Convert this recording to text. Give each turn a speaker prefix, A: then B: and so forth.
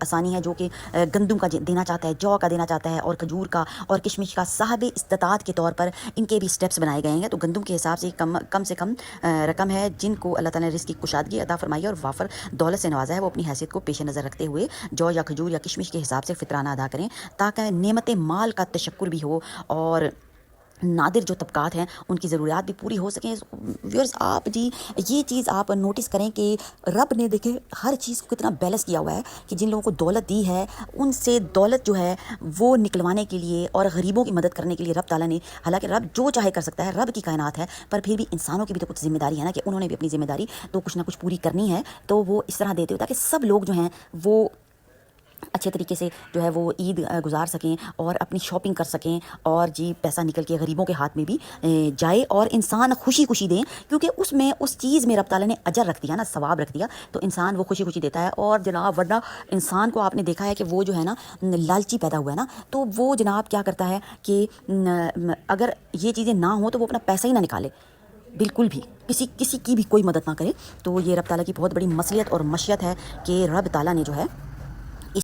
A: آسانی ہے جو کہ گندم کا دینا چاہتا ہے، جو کا دینا چاہتا ہے، اور کھجور کا اور کشمش کا. صاحب استطاعت کے طور پر ان کے بھی سٹیپس بنائے گئے ہیں. تو گندم کے حساب سے کم سے کم رقم ہے جن کو اللہ تعالیٰ نے رزق کی کشادگی عطا فرمائی ہے اور وافر دولت سے نوازا ہے، وہ اپنی حیثیت کو پیش نظر رکھتے ہوئے جو یا کھجور یا کشمش کے حساب سے فطرانہ ادا کریں تاکہ نعمت مال کا تشکر بھی ہو اور نادر جو طبقات ہیں ان کی ضروریات بھی پوری ہو سکیں. ویورز آپ جی یہ چیز آپ نوٹس کریں کہ رب نے دیکھے ہر چیز کو کتنا بیلنس کیا ہوا ہے کہ جن لوگوں کو دولت دی ہے ان سے دولت جو ہے وہ نکلوانے کے لیے اور غریبوں کی مدد کرنے کے لیے رب تعالیٰ نے، حالانکہ رب جو چاہے کر سکتا ہے، رب کی کائنات ہے، پر پھر بھی انسانوں کی بھی تو کچھ ذمہ داری ہے نا کہ انہوں نے بھی اپنی ذمہ داری تو کچھ نہ کچھ پوری کرنی ہے. تو وہ اس طرح دیتے ہو تاکہ سب لوگ جو ہیں وہ اچھے طریقے سے جو ہے وہ عید گزار سکیں اور اپنی شاپنگ کر سکیں اور جی پیسہ نکل کے غریبوں کے ہاتھ میں بھی جائے اور انسان خوشی خوشی دیں، کیونکہ اس میں اس چیز میں رب تعالیٰ نے اجر رکھ دیا نا، ثواب رکھ دیا، تو انسان وہ خوشی خوشی دیتا ہے. اور جناب ورنہ انسان کو آپ نے دیکھا ہے کہ وہ جو ہے نا لالچی پیدا ہوا ہے نا، تو وہ جناب کیا کرتا ہے کہ اگر یہ چیزیں نہ ہوں تو وہ اپنا پیسہ ہی نہ نکالے، بالکل بھی کسی کی بھی کوئی مدد نہ کرے. تو یہ رب تعالیٰ کی بہت بڑی مصلحت اور مشیت ہے کہ رب تعالیٰ نے جو ہے